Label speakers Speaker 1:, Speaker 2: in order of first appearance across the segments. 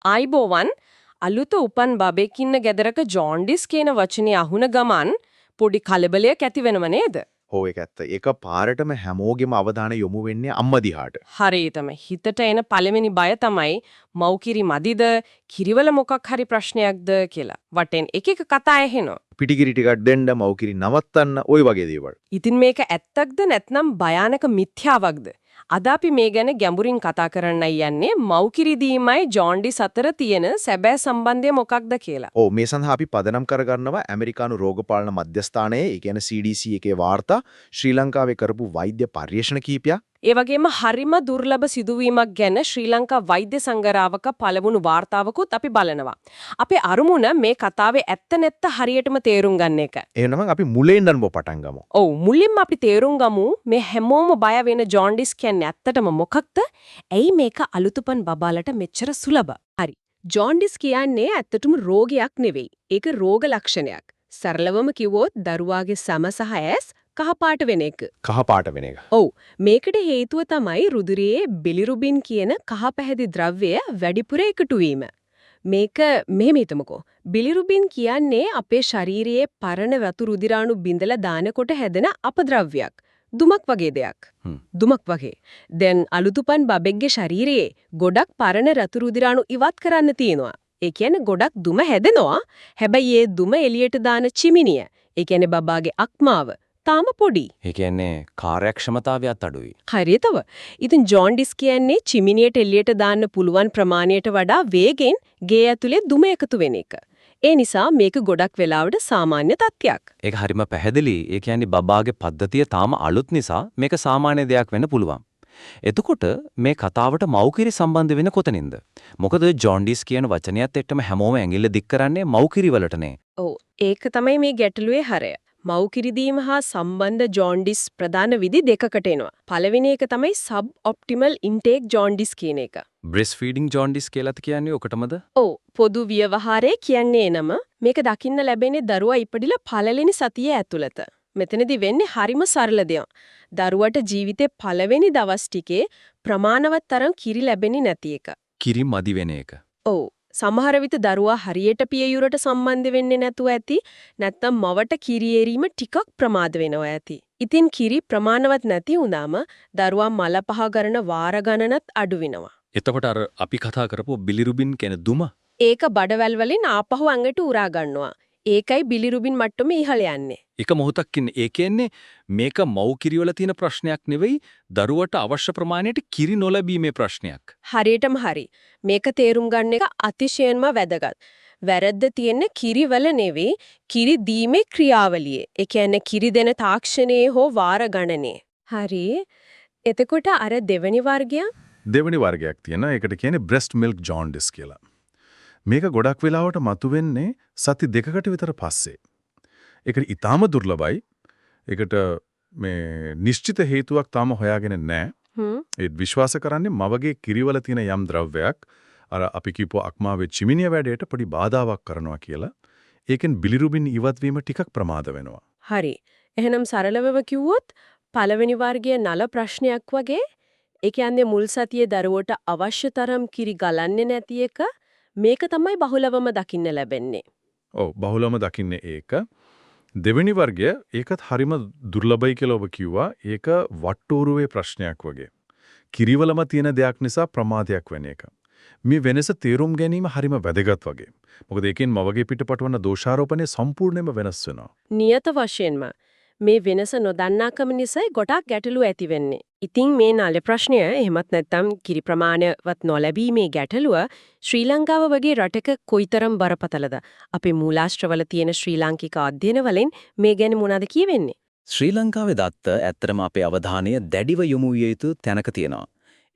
Speaker 1: ආයිබෝවන් අලුත උපන් බබෙක් ඉන්න ගෙදරක ජොන්ඩිස් කියන වචනේ අහුන ගමන් පොඩි කලබලයක් ඇති වෙනව නේද?
Speaker 2: හෝ ඒක ඇත්ත. ඒක පාරටම හැමෝගෙම අවධානය යොමු වෙන්නේ අම්මා දිහාට.
Speaker 1: හරියටම හිතට එන පළවෙනි බය තමයි මව්කිරි මදිද, කිරිවල මොකක් හරි ප්‍රශ්නයක්ද කියලා. වටෙන් එක එක කතා ඇහෙනවා.
Speaker 2: පිටිකිරි ටිකක් දෙන්න, මව්කිරි නවත්තන්න, ওই වගේ දේවල්.
Speaker 1: ඉතින් මේක ඇත්තක්ද නැත්නම් භයානක මිත්‍යාවක්ද? අද අපි මේ ගැන ගැඹුරින් කතා කරන්නයි යන්නේ මව්කිරි දීමයි ජොන්ඩිස් අතර තියෙන සැබෑ සම්බන්ධය මොකක්ද කියලා.
Speaker 2: ඔව් මේ සඳහා අපි පදනම් කරගන්නවා ඇමරිකානු රෝගපාලන මධ්‍යස්ථානයේ, ඒ කියන්නේ CDC එකේ වාර්තා ශ්‍රී ලංකාවේ කරපු වෛද්‍ය පර්යේෂණ කිහිපයක්.
Speaker 1: ඒ වගේම හරිම දුර්ලභ සිදුවීමක් ගැන ශ්‍රී ලංකා වෛද්‍ය සංගරාවක පළවුණු වාර්තාවකුත් අපි බලනවා. අපේ අරමුණ මේ කතාවේ ඇත්ත නැත්ත හරියටම තේරුම් ගන්න එක.
Speaker 2: එහෙනම් අපි මුලින්ම පටන් ගමු.
Speaker 1: ඔව් මුලින්ම අපි තේරුම් ගමු මේ හැමෝම බය වෙන ජොන්ඩිස් කියන්නේ ඇත්තටම මොකක්ද? ඇයි මේක අලුතුපන් බබාලට මෙච්චර සුලභ? හරි. ජොන්ඩිස් කියන්නේ ඇත්තටම රෝගයක් නෙවෙයි. ඒක රෝග ලක්ෂණයක්. සරලවම කිව්වොත් දරුවාගේ සම සහ ඇස් කහපාට වෙන එක.
Speaker 2: කහපාට වෙන එක.
Speaker 1: ඔව් මේකට හේතුව තමයි රුධිරයේ බිලිරුබින් කියන කහ පැහැති ද්‍රව්‍යය වැඩිපුර එකතු වීම. මේක මෙහෙම හිතමුකෝ. බිලිරුබින් කියන්නේ අපේ ශරීරයේ පරණ වතු රුධිරාණු බිඳලා දානකොට හැදෙන අපද්‍රව්‍යයක්. දුමක් වගේ දෙයක්. දුමක් වගේ. දැන් අලුතුපන් බබෙක්ගේ ශරීරයේ ගොඩක් පරණ රතු රුධිරාණු ඉවත් කරන්න තියෙනවා. ඒ කියන්නේ ගොඩක් දුම හැදෙනවා. හැබැයි ඒ දුම එළියට දාන චිමිනිය, ඒ කියන්නේ බබාගේ අක්මාව තාම පොඩි.
Speaker 3: ඒ කියන්නේ කාර්යක්ෂමතාවයත් අඩුයි.
Speaker 1: හරියටම. ඉතින් ජොන්ඩිස් කියන්නේ චිමිනියට එළියට දාන්න පුළුවන් ප්‍රමාණයට වඩා වේගෙන් ගේ ඇතුලේ දුම එකතු වෙන එක. ඒ නිසා මේක ගොඩක් වෙලාවට සාමාන්‍ය තත්ත්වයක්.
Speaker 3: ඒක හරිම පැහැදිලි. ඒ කියන්නේ බබාගේ පද්ධතිය තාම අලුත් නිසා මේක සාමාන්‍ය දෙයක් වෙන්න පුළුවන්. එතකොට මේ කතාවට මව්කිරි සම්බන්ධ වෙන කොතනින්ද? මොකද ජොන්ඩිස් කියන වචනයත් එක්කම හැමෝම ඇඟිල්ල දික් කරන්නේ මව්කිරි වලටනේ.
Speaker 1: ඔව් ඒක තමයි මේ ගැටලුවේ හරය. මව්කිරි දීම හා සම්බන්ධ ජොන්ඩිස් ප්‍රධාන විදි දෙකකට එනවා. පළවෙනි එක තමයි සබ් ඔප්ටිමල් ඉන්ටේක් ජොන්ඩිස් කියන එක.
Speaker 3: බ්‍රෙස්ට් ෆීඩින් ජොන්ඩිස් කියලාත් කියන්නේ ඔකටමද?
Speaker 1: ඔව් පොදු ව්‍යවහාරයේ කියන්නේ නම මේක දකින්න ලැබෙන්නේ දරුවා ඉපදිලා පළවෙනි සතියේ ඇතුළත. මෙතනදී වෙන්නේ හරිම සරල දෙයක්. දරුවට ජීවිතේ පළවෙනි දවස් ටිකේ ප්‍රමාණවත් තරම් කිරි ලැබෙන්නේ නැති එක.
Speaker 3: කිරි මදි වෙන එක.
Speaker 1: ඔව් සමහර විට දරුවා හරියට පියයුරට සම්බන්ධ වෙන්නේ නැතුව ඇති. නැත්නම් මවට කිරි එරීම ටිකක් ප්‍රමාද වෙනවා ඇති. ඉතින් කිරි ප්‍රමාණවත් නැති වුණාම දරුවා මල පහ කරන වාර ගණනත් අඩු වෙනවා.
Speaker 3: එතකොට අර අපි කතා කරපුව බිලිරුබින් කියන දුම
Speaker 1: ඒක බඩවැල් වලින් ආපහු ඇඟට උරා ගන්නවා. ඒකයි බිලිරුබින් මට්ටම ඉහළ යන්නේ.
Speaker 3: එක මොහොතක් ඉන්නේ. ඒ කියන්නේ මේක මව් කිරි වල තියෙන ප්‍රශ්නයක් නෙවෙයි, දරුවට අවශ්‍ය ප්‍රමාණයට කිරි නොලැබීමේ ප්‍රශ්නයක්.
Speaker 1: හරියටම හරි. මේක තේරුම් ගන්න එක අතිශයින්ම වැදගත්. වැරද්ද තියෙන්නේ කිරි වල නෙවෙයි, කිරි දීමේ ක්‍රියාවලියේ. ඒ කියන්නේ කිරි දෙන තාක්ෂණයේ හෝ වාර ගණනේ. හරි. එතකොට අර දෙවෙනි වර්ගය
Speaker 4: දෙවෙනි වර්ගයක් තියෙනවා. ඒකට කියන්නේ බ්‍රෙස්ට් මිල්ක් ජොන්ඩිස් කියලා. මේක ගොඩක් වෙලාවට මතුවෙන්නේ සති දෙකකට විතර පස්සේ. ඒකට ඊටාම දුර්ලභයි. ඒකට මේ නිශ්චිත හේතුවක් තාම හොයාගෙන නැහැ. ඒත් විශ්වාස කරන්නේ මවගේ කිරිවල තියෙන යම් ද්‍රව්‍යයක් අර අපි කියපුව අක්මාවේ චිමිනිය වැඩේට පොඩි බාධාවක් කරනවා කියලා. ඒකෙන් බිලිරුබින් ඉවත් වීම ටිකක් ප්‍රමාද වෙනවා.
Speaker 1: හරි. එහෙනම් සරලවම කිව්වොත් පළවෙනි වර්ගයේ නල ප්‍රශ්නයක් වගේ. ඒ කියන්නේ මුල් සතියේ දරුවට අවශ්‍ය තරම් කිරි ගලන්නේ නැති එක. මේක තමයි බහුලවම දකින්න ලැබෙන්නේ.
Speaker 4: ඔව් බහුලවම දකින්නේ ඒක. දෙවෙනි වර්ගය ඒකත් හරිම දුර්ලභයි කියලා ඔබ කිව්වා. ඒක වට්ටෝරුවේ ප්‍රශ්නයක් වගේ. කිරිවලම තියෙන දෙයක් නිසා ප්‍රමාදයක් වෙන එක. මේ වෙනස තේරුම් ගැනීම හරිම වැදගත් වගේ. මොකද ඒකෙන් මවගේ පිටපටවන දෝෂාරෝපණය සම්පූර්ණයෙන්ම වෙනස් වෙනවා.
Speaker 1: නියත වශයෙන්ම මේ වෙනස නොදන්නාකම නිසා ගොඩක් ගැටලු ඇති වෙන්නේ. ඉතින් මේ නල ප්‍රශ්නය එහෙමත් නැත්නම් කිරි ප්‍රමාණවත් නොලැබීමේ ගැටලුව ශ්‍රී ලංකාව වගේ රටක කොයිතරම් බරපතලද? අපේ මූලාශ්‍රවල තියෙන ශ්‍රී ලාංකික අධ්‍යයන වලින් මේ ගැන මොනවද කියවෙන්නේ?
Speaker 3: ශ්‍රී ලංකාවේ දත්ත ඇත්තටම අපේ අවධානය දැඩිව යොමු විය යුතු තැනක තියෙනවා.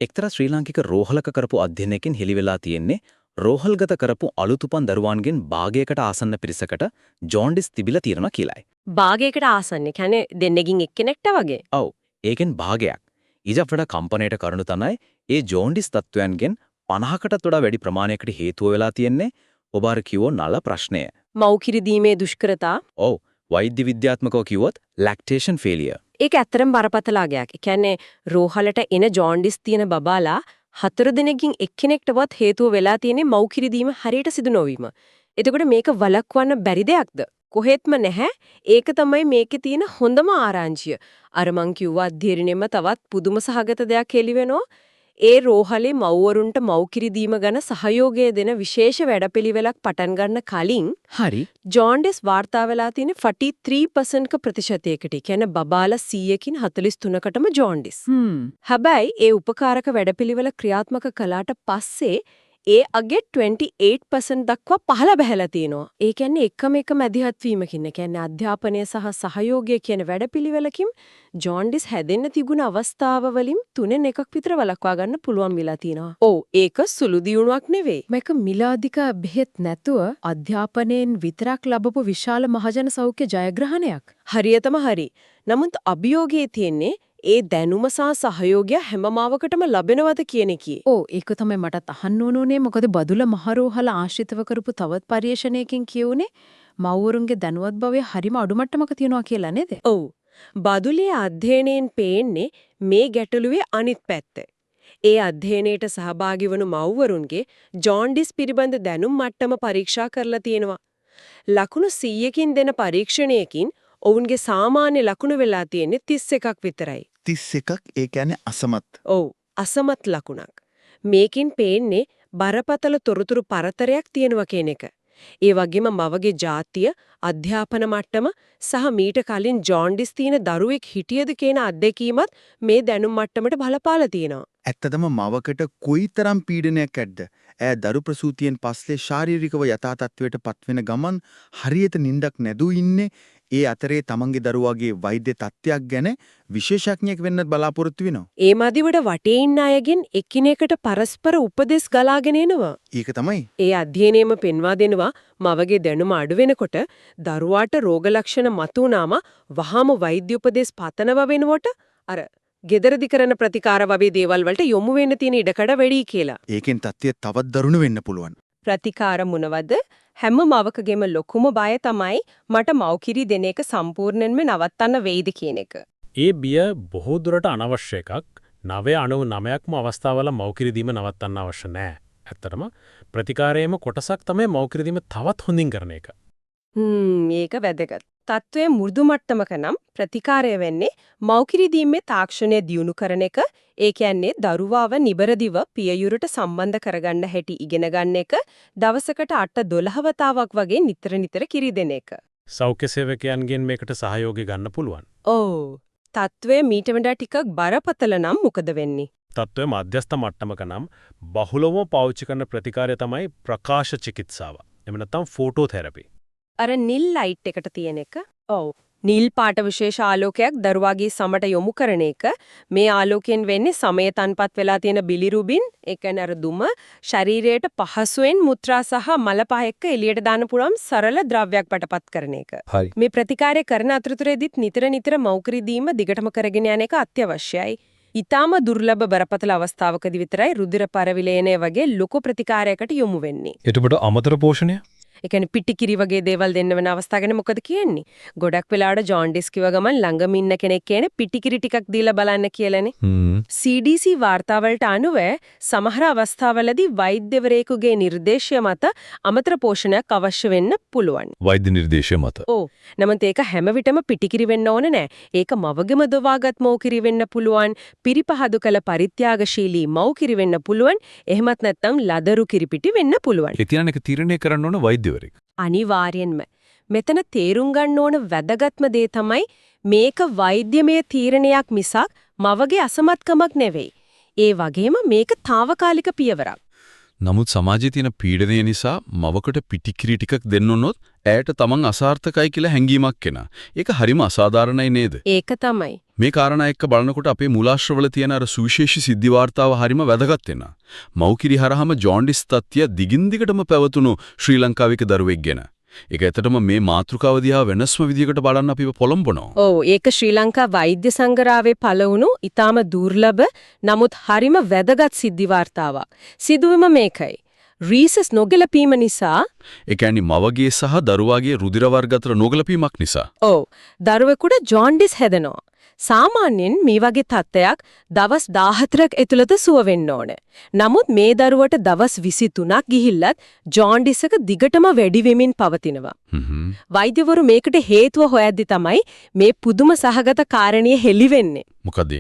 Speaker 3: එක්තරා ශ්‍රී ලාංකික රෝහලක කරපු අධ්‍යයනයකින් හෙළි වෙලා තියෙන්නේ රෝහල්ගත කරපු අලුතුපන් දරුවන්ගෙන් භාගයකට ආසන්න පිරිසකට ජොන්ඩිස් තිබිලා තියෙනවා කියලායි.
Speaker 1: භාගයකට ආසන්න කියන්නේ දෙන්නකින් එක්කෙනෙක්ට වගේ.
Speaker 3: ඔව්. ඒකෙන් භාගයක්. ඊට වඩා කම්පණයට කරුණු තමයි ඒ ජොන්ඩිස් තත්වයන්ගෙන් 50කටත් වඩා වැඩි ප්‍රමාණයකට හේතුව වෙලා තියෙන්නේ ඔබ අර කිව්ව නල ප්‍රශ්නය.
Speaker 1: මව්කිරි දීමේ දුෂ්කරතා.
Speaker 3: ඔව්. වෛද්‍ය විද්‍යාත්මකව කිව්වොත් ලැක්ටේෂන් ෆේලියර්.
Speaker 1: ඒක ඇත්තටම බරපතල ආගයක්. ඒ කියන්නේ රෝහලට එන ජොන්ඩිස් තියෙන බබාලා 4 දෙනෙක්ගෙන් එක්කෙනෙක්ටවත් හේතුව වෙලා තියෙන්නේ මව්කිරි දීම හරියට සිදු නොවීම. එතකොට මේක වළක්වන්න බැරි දෙයක්ද? කොහෙත්ම නැහැ. ඒක තමයි මේකේ තියෙන හොඳම ආරංචිය. අර මං කිව්වා අධීරණයෙම තවත් පුදුම සහගත දෙයක් එළි වෙනවා. ඒ රෝහලේ මව්වරුන්ට මව්කිරි දීම ගැන සහයෝගය දෙන විශේෂ වැඩපිළිවෙලක් පටන් ගන්න කලින්
Speaker 3: හරි.
Speaker 1: ජොන්ඩිස් වාර්තා වෙලා තියෙන 43% ප්‍රතිශතයකට. කියන්නේ බබාලා 100කින් 43කටම ජොන්ඩිස්. හැබැයි ඒ උපකාරක වැඩපිළිවෙල ක්‍රියාත්මක කළාට පස්සේ ඒ අගේ 28% දක්වා පහළ බහැලා තියෙනවා. ඒ කියන්නේ එකම මැදිහත් වීමකින්, කියන්නේ අධ්‍යාපනය සහ සහයෝගය කියන වැඩපිළිවෙලකින් ජොන්ඩිස් හැදෙන්න තිබුණ අවස්ථාව වලින් 3න් 1ක් විතර වළක්වා ගන්න පුළුවන් වෙලා තියෙනවා. ඔව්, ඒක සුළු දියුණුවක් නෙවෙයි. මේක මිලාදික බෙහෙත් නැතුව අධ්‍යාපනයෙන් විතරක් ලැබපු විශාල මහජන සෞඛ්‍ය ජයග්‍රහණයක්. හරියටම හරි. නමුත් අභියෝගයේ තියෙන්නේ ඒ දැනුම සහ සහයෝගය හැම මාවකටම ලැබෙනවද කියන එකයි. ඔව්, ඒක තමයි මටත් අහන්න ඕනේ. මොකද බදුල මහරෝහල ආශ්‍රිතව කරපු තවත් පරිශ්‍රණයකින් කියුනේ මව්වරුන්ගේ දැනුවත් භවය හරිම අඩු මට්ටමක තියෙනවා කියලා නේද? ඔව්. බදුලේ අධ්‍යයනයෙන් පේන්නේ මේ ගැටලුවේ අනිත් පැත්ත. ඒ අධ්‍යයනයට සහභාගී වුණු මව්වරුන්ගේ ජොන්ඩිස් පිළිබඳ දැනුම් මට්ටම පරීක්ෂා කරලා තියෙනවා. ලකුණු 100කින් දෙන පරීක්ෂණයකින් ඔවුන්ගේ සාමාන්‍ය ලකුණු වෙලා තියෙන්නේ 31ක් විතරයි.
Speaker 5: 31ක් ඒ කියන්නේ අසමත්.
Speaker 1: ඔව්, අසමත් ලකුණක්. මේකෙන් පේන්නේ බරපතල තොරතුරු පරතරයක් තියෙනවා කියන එක. ඒ වගේම මවගේ ජාතිය, අධ්‍යාපන මට්ටම සහ මීට කලින් ජොන්ඩිස් තියෙන දරුවෙක් හිටියද කියන අත්දැකීමත් මේ දැනුම් මට්ටමට බලපාලා තියෙනවා.
Speaker 5: ඇත්තටම මවකට කොයිතරම් පීඩනයක් ඇද්ද? ඈ දරු ප්‍රසූතියෙන් පස්සේ ශාරීරිකව යථා තත්වයට පත්වෙන ගමන් හරියට නිින්දක් නැදූ ඉන්නේ. ඒ අතරේ තමන්ගේ දරුවාගේ වෛද්‍ය තත්ත්වයක් ගැන විශේෂඥයෙක් වෙන්නත් බලාපොරොත්තු වෙනවා.
Speaker 1: ඒ මදිවට වටේ ඉන්න අයගෙන් එකිනෙකට පරස්පර උපදෙස් ගලාගෙන එනවා.
Speaker 5: ඒක තමයි.
Speaker 1: ඒ අධ්‍යයනයේම පෙන්වා දෙනවා මවගේ දැනුම අඩු වෙනකොට දරුවාට රෝග ලක්ෂණ මතුවනාම වහාම වෛද්‍ය උපදෙස් පතනව වෙනකොට අර ගෙදරදි කරන ප්‍රතිකාර වගේ දේවල් වලට යොමු වෙන්න තියෙන ඉඩකඩ වැඩි කියලා.
Speaker 5: ඒකෙන් තත්ත්වය තවත් දරුණු වෙන්න පුළුවන්.
Speaker 1: ප්‍රතිකාර මොනවද? හැම මවකගේම ලොකුම බය තමයි මට මව්කිරි දෙන එක සම්පූර්ණයෙන්ම නවත්තන්න වෙයිද කියන එක.
Speaker 6: ඒ බිය බොහෝ දුරට අනවශ්‍ය එකක්. 99%ක්ම අවස්ථාවල මව්කිරි දීම නවත්තන්න අවශ්‍ය නැහැ. ඇත්තටම ප්‍රතිකාරයේම කොටසක් තමයි මව්කිරි දීම තවත් හොඳින් කරන එක.
Speaker 1: මේක වැදගත්. තත්වයේ මෘදු මට්ටමක නම් ප්‍රතිකාරය වෙන්නේ මව්කිරි දීමේ තාක්ෂණය දියුණු කරන එක. ඒ කියන්නේ දරුවාව නිබරදිව පියයුරට සම්බන්ධ කරගන්න හැටි ඉගෙන ගන්න එක, දවසකට 8-12 වතාවක් වගේ නිතර කිරි දෙන එක.
Speaker 6: සෞඛ්‍ය සේවකයන්ගෙන් මේකට සහයෝගය ගන්න පුළුවන්.
Speaker 1: ඔව්. තත්වය මීට වඩා ටිකක් බරපතල නම් මොකද වෙන්නේ?
Speaker 6: තත්වයේ මධ්‍යස්ථ මට්ටමක නම් බහුලවම පාවිච්චි කරන ප්‍රතිකාරය තමයි ප්‍රකාශ චිකිත්සාව. එහෙම නැත්නම් ෆෝටෝ තෙරපි.
Speaker 1: අර නිල් ලයිට් එකට තියෙන එක. ඔව්. නිල් පාට විශේෂ ආලෝකයක් දරුවාගේ සමට යොමු කරන එක. මේ ආලෝකයෙන් වෙන්නේ සමය තන්පත් වෙලා තියෙන බිලිරුබින්, ඒ කියන්නේ අර දුම ශරීරයට පහසුවෙන් මුත්‍රා සහ මල පහ එක්ක එළියට දාන්න පුළුවන් සරල ද්‍රව්‍යයක් බටපත් කරන එක. මේ ප්‍රතිකාරය කරන අතරතුරේදීත් නිතර මව්කිරි දීම දිගටම කරගෙන යන එක අත්‍යවශ්‍යයි. ඊටාම දුර්ලභ බරපතල අවස්ථාවකදී විතරයි රුධිර පරවිලයනය වගේ ලොකු ප්‍රතිකාරයකට යොමු වෙන්නේ.
Speaker 6: එතකොට අමතර පෝෂණය?
Speaker 1: ඒ කියන්නේ පිටිකිරි වගේ දේවල් දෙන්න වෙන අවස්ථා ගැන මොකද කියන්නේ? ගොඩක් වෙලාවට ජොන්ඩිස් කිව්ව ගමන් ළඟම ඉන්න කෙනෙක් කියන්නේ පිටිකිරි ටිකක් දීලා බලන්න කියලානේ. CDC වාර්තාවලට අනුව සමහර අවස්ථාවලදී වෛද්‍යවරයෙකුගේ නිර්දේශය මත අමතර පෝෂණයක් අවශ්‍ය වෙන්න පුළුවන්.
Speaker 4: වෛද්‍ය නිර්දේශය මත.
Speaker 1: ඔව්. නමුත් ඒක හැම විටම පිටිකිරි වෙන්න ඕන නෑ. ඒක මවගම දවාගත් මව්කිරි වෙන්න පුළුවන්, පිරිපහදු කළ පරිත්‍යාගශීලී මව්කිරි වෙන්න පුළුවන්, එහෙමත් නැත්නම් ලදරු කිරිපිටි වෙන්න පුළුවන්.
Speaker 4: ඒ තියන එක තීරණය කරන්න ඕන වෛද්‍යවරයෙක්.
Speaker 1: අනිවාර්යෙන්ම. මෙතන තේරුම් ගන්න ඕන වැදගත්ම දේ තමයි මේක වෛද්‍යමය තීරණයක් මිසක් මවගේ අසමත්කමක් නෙවෙයි. ඒ වගේම මේක తాවකාලික පියවරක්.
Speaker 4: නමුත් සමාජයේ තියෙන පීඩනය නිසා මවකට පිටිකිරි ටිකක් දෙන්න උනොත් ඇයට තමන් අසාර්ථකයි කියලා හැඟීමක් එනවා. ඒක හරිම අසාධාරණයි නේද?
Speaker 1: ඒක තමයි.
Speaker 4: මේ කාරණා එක්ක බලනකොට අපේ මූලාශ්‍රවල තියෙන අර සුවිශේෂී සිද්ධි වාර්තාව හරිම වැදගත් වෙනවා. මව්කිරි හරහාම ජොන්ඩිස් තත්ත්වය දිගින් දිගටම පැවතුණු ශ්‍රී ලංකාවේ දරුවෙක් ගැන. ඒක ඇත්තටම මේ මාතෘකාව දිහා වෙනස්ම විදිහකට බලන්න අපිව පොළඹවනවා.
Speaker 1: ඔව්, ඒක ශ්‍රී ලංකා වෛද්‍ය සංගරාවේ පළ වුණු ඊටාම දුර්ලභ නමුත් හරිම වැදගත් සිද්ධි වාර්තාවක්. සිදුවීම මේකයි. රීසස් නොගැලපීම නිසා,
Speaker 4: ඒ කියන්නේ මවගේ සහ දරුවාගේ රුධිර වර්ග අතර නොගැලපීමක් නිසා.
Speaker 1: ඔව්, දරුවෙකුට ජොන්ඩිස් හැදෙනවා. සාමාන්‍යයෙන් මේ වගේ තත්ත්වයක් දවස් 14ක් ඇතුළත සුව වෙන්න ඕනේ. නමුත් මේ දරුවට දවස් 23ක් ගිහිල්ලත් ජොන්ඩිස් එක දිගටම වැඩි වෙමින් පවතිනවා. වෛද්‍යවරු මේකට හේතුව හොයද්දි තමයි මේ පුදුම සහගත කාරණිය හෙළි වෙන්නේ.
Speaker 4: මොකද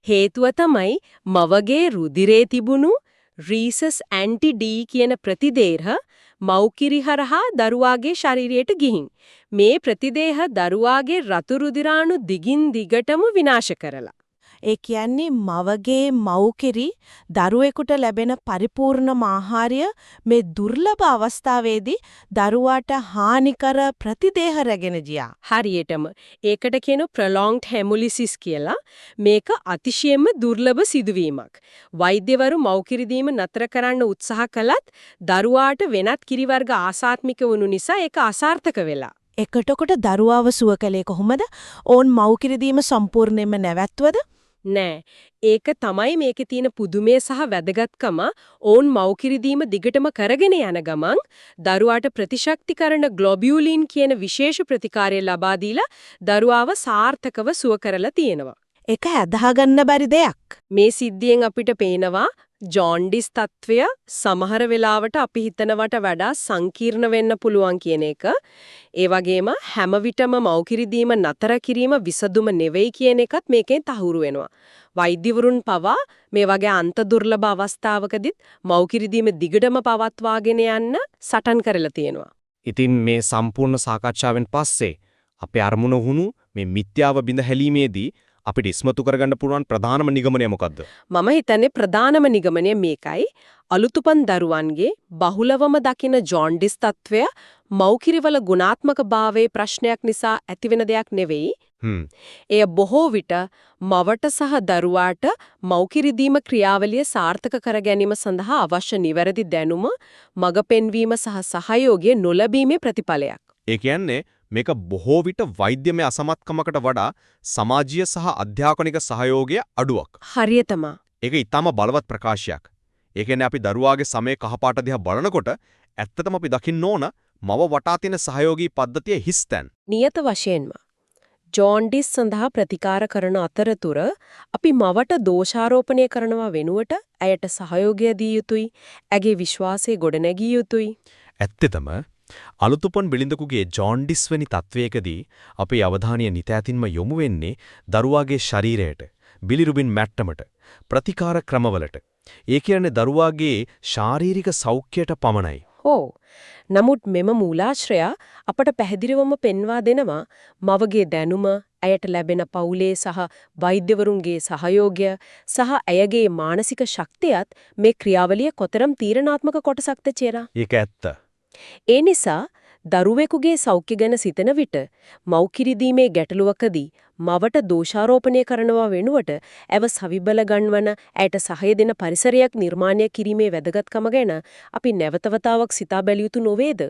Speaker 1: හේතුව තමයි මවගේ රුධිරේ තිබුණු රීසස් ඇන්ටි ඩී කියන ප්‍රතිදේහ මව්කිරි හරහා දරුවාගේ ශරීරයට ගිහින් මේ ප්‍රතිදේහ දරුවාගේ රතු රුධිරාණු දිගින් දිගටම විනාශ කරලා.
Speaker 7: ඒ කියන්නේ මවගේ මව්කිරි දරුවෙකුට ලැබෙන පරිපූර්ණ ආහාරය මේ දුර්ලභ අවස්ථාවේදී දරුවාට හානිකර ප්‍රතිදේහ රැගෙන ගියා.
Speaker 1: හරියටම ඒකට කියන ප්‍රොලොන්ග්ඩ් හෙමොලිසිස් කියලා. මේක අතිශයින්ම දුර්ලභ සිදුවීමක්. වෛද්‍යවරු මව්කිරි දීම නතර කරන්න උත්සාහ කළත් දරුවාට වෙනත් කිරි වර්ග ආසාත්මික වුණු නිසා ඒක අසාර්ථක වෙලා.
Speaker 7: එකටකොට දරුවාව සුව කළේ කොහොමද? ඕන් මව්කිරි දීම සම්පූර්ණයෙන්ම නැවැත්වද?
Speaker 1: නෑ. ඒක තමයි මේකේ තියෙන පුදුමය සහ වැදගත්කම. ඕන් මව්කිරි දීම දිගටම කරගෙන යන ගමන් දරුවාට ප්‍රතිශක්තිකරණ ග්ලොබියුලින් කියන විශේෂ ප්‍රතිකාරය ලබා දීලා දරුවාව සාර්ථකව සුව කරලා තියෙනවා.
Speaker 7: ඒක අදාහගන්න බැරි දෙයක්.
Speaker 1: මේ සිද්ධියෙන් අපිට පේනවා ජොන්ඩිස් තත්වය සමහර වෙලාවට අපි හිතනවට වඩා සංකීර්ණ වෙන්න පුළුවන් කියන එක. ඒ වගේම හැම විටම මව්කිරි දීම නතර කිරීම විසඳුම නෙවෙයි කියන එකත් මේකෙන් තහවුරු වෙනවා. වෛද්‍යවරුන් පවා මේ වගේ අන්ත දුර්ලභ අවස්ථාවකදීත් මව්කිරි දීම දිගටම පවත්වාගෙන යන්න සටන් කරලා තියෙනවා.
Speaker 8: ඉතින් මේ සම්පූර්ණ සාකච්ඡාවෙන් පස්සේ අපේ අරමුණ වුණු මේ මිත්‍යාව බිඳ හැලීමේදී අපිට ඉස්මතු කරගන්න පුළුවන් ප්‍රධානම නිගමනය මොකද්ද?
Speaker 1: මම හිතන්නේ ප්‍රධානම නිගමනය මේකයි. අලුතුපන් දරුවන්ගේ බහුලවම දකින ජොන්ඩිස් තත්වය මව්කිරිවල ගුණාත්මක භාවයේ ප්‍රශ්නයක් නිසා ඇතිවෙන දෙයක් නෙවෙයි. එය බොහෝ විට මවට සහ දරුවාට මව්කිරි දීම ක්‍රියාවලිය සාර්ථක කර ගැනීම සඳහා අවශ්‍ය නිවැරදි දැනුම, මඟ පෙන්වීම සහ සහයෝගය නොලැබීමේ ප්‍රතිඵලයක්.
Speaker 8: ඒ කියන්නේ මේක බොහෝ විට වෛද්‍යමය අසමත්කමකට වඩා සමාජීය සහ අධ්‍යාපනික සහයෝගය අඩුවක්.
Speaker 1: හරියටම.
Speaker 8: ඒක ඊටම බලවත් ප්‍රකාශයක්. ඒ කියන්නේ අපි දරුවාගේ සමේ කහපාට දිහා බලනකොට ඇත්තටම අපි දකින්න ඕන මව වටා තියෙන සහයෝගී පද්ධතිය හිස්තැන්.
Speaker 1: නියත වශයෙන්ම ජොන්ඩිස් සඳහා ප්‍රතිකාර කරන අතරතුර අපි මවට දෝෂාරෝපණය කරනවා වෙනුවට ඇයට සහයෝගය දී යුතුයි. ඇගේ විශ්වාසය ගොඩනැගිය යුතුයි.
Speaker 8: ඇත්තටම අලුතුපන් බිලිඳකුගේ ජොන්ඩිස් වැනි තත්වයකදී අපේ අවධානය නිතැතින්ම යොමු වෙන්නේ දරුවාගේ ශරීරයට, බිලිරුබින් මට්ටමට, ප්‍රතිකාර ක්‍රමවලට. ඒ කියන්නේ දරුවාගේ ශාරීරික සෞඛ්‍යයට පමණයි.
Speaker 1: ඔව්. නමුත් මෙම මූලාශ්‍රය අපට පැහැදිලිවම පෙන්වා දෙනවා මවගේ දැනුම, ඇයට ලැබෙන පවුලේ සහ වෛද්‍යවරුන්ගේ සහයෝගය සහ ඇයගේ මානසික ශක්තියත් මේ ක්‍රියාවලිය කොතරම් තීරණාත්මක කොටසක්ද කියලා.
Speaker 8: ඒක ඇත්ත.
Speaker 1: ඒ නිසා දරුවෙකුගේ සෞඛ්‍ය ගැන සිතන විට මව්කිරි දීමේ ගැටලුවකදී මවට දෝෂාරෝපණය කරනවා වෙනුවට ඇව සවිබල ගන්වන ඇයට සහාය දෙන පරිසරයක් නිර්මාණය කිරීමේ වැදගත්කම ගැන අපි නැවත වතාවක් සිතා බැලිය යුතු නොවේද?